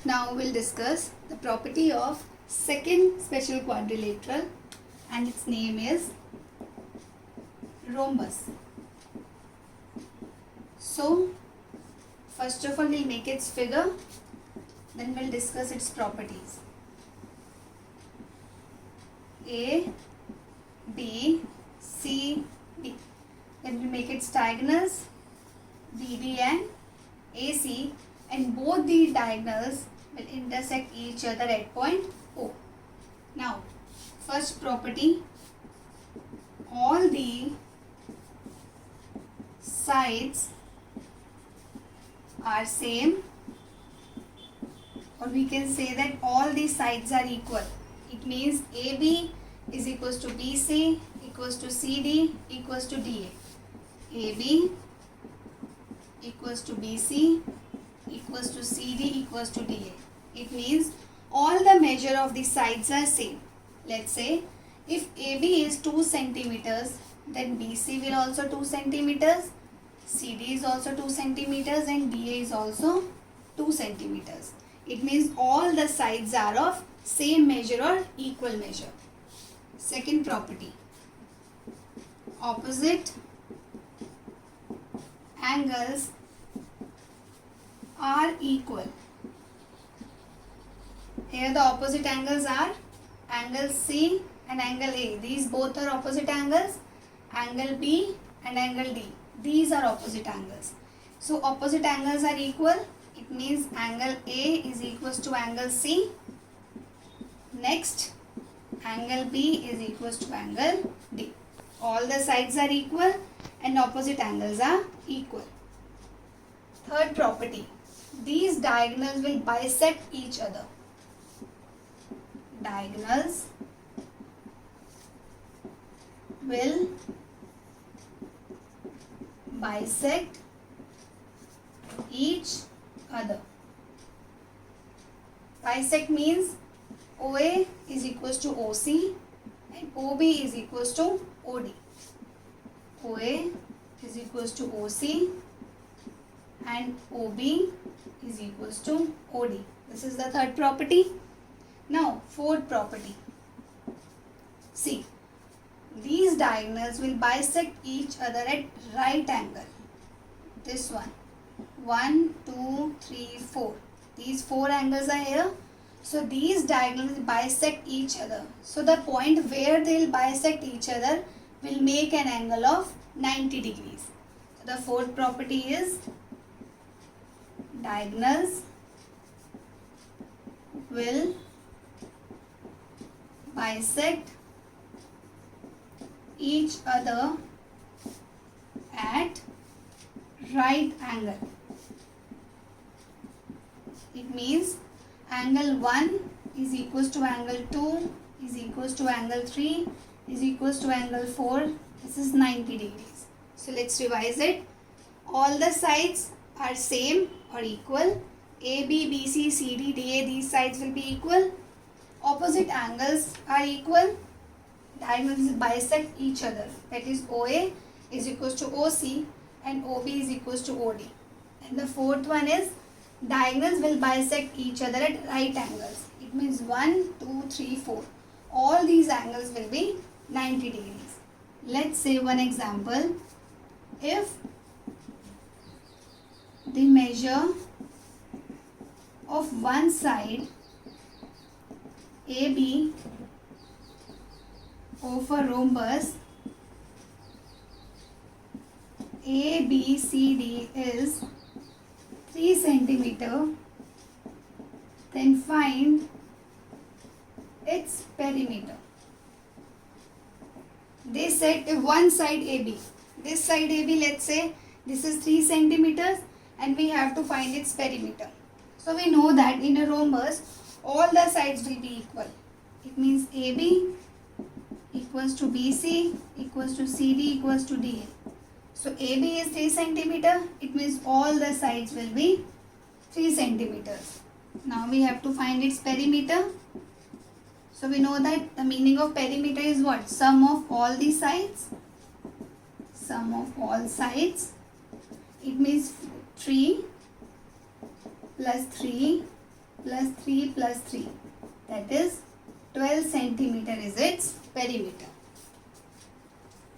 Now we'll discuss the property of second special quadrilateral, and its name is rhombus. So first of all we'll make its figure, then we'll discuss its properties. A, B, C, D. Then we'll make its diagonals BD and AC, and both these diagonals will intersect each other at point O. Now, first property, all the sides are same, or we can say that all the sides are equal. It means AB is equals to BC equals to CD equals to DA. AB equals to BC equals to CD equals to DA. It means all the measure of the sides are same. Let's say if AB is 2 centimeters, then BC will also 2 centimeters, CD is also 2 centimeters, and DA is also 2 centimeters. It means all the sides are of same measure or equal measure. Second property, opposite angles are equal. Here the opposite angles are angle C and angle A. These both are opposite angles. Angle B and angle D. These are opposite angles. So opposite angles are equal. It means angle A is equals to angle C. Next, angle B is equals to angle D. All the sides are equal and opposite angles are equal. Third property, these diagonals will bisect each other. Diagonals will bisect each other. Bisect means OA is equals to OC and OB is equals to OD. OA is equals to OC and OB is equals to OD. This is the third property. Now fourth property. See, these diagonals will bisect each other at right angle. This one. 1, 2, 3, 4. These 4 angles are here. So these diagonals bisect each other. So the point where they will bisect each other will make an angle of 90 degrees. So the fourth property is diagonals will bisect each other at right angle. It means angle 1 is equals to angle 2 is equals to angle 3 is equals to angle 4. This is 90 degrees. So let's revise it. All the sides are same or equal. AB, BC, CD, DA, these sides will be equal. Opposite angles are equal. Diagonals bisect each other. That is OA is equals to OC and OB is equals to OD. And the fourth one is diagonals will bisect each other at right angles. It means 1, 2, 3, 4. All these angles will be 90 degrees. Let's say one example. If the measure of one side AB of a rhombus ABCD is 3 centimeter, then find its perimeter. They said if one side AB, this side AB, let's say this is 3 centimeters and we have to find its perimeter. So we know that in a rhombus all the sides will be equal. It means AB equals to BC equals to CD equals to DA. So AB is 3 centimeter. It means all the sides will be 3 centimeters. Now we have to find its perimeter. So we know that the meaning of perimeter is what? Sum of all the sides. Sum of all sides. It means 3 plus 3 plus 3 plus 3. That is 12 centimeter is its perimeter.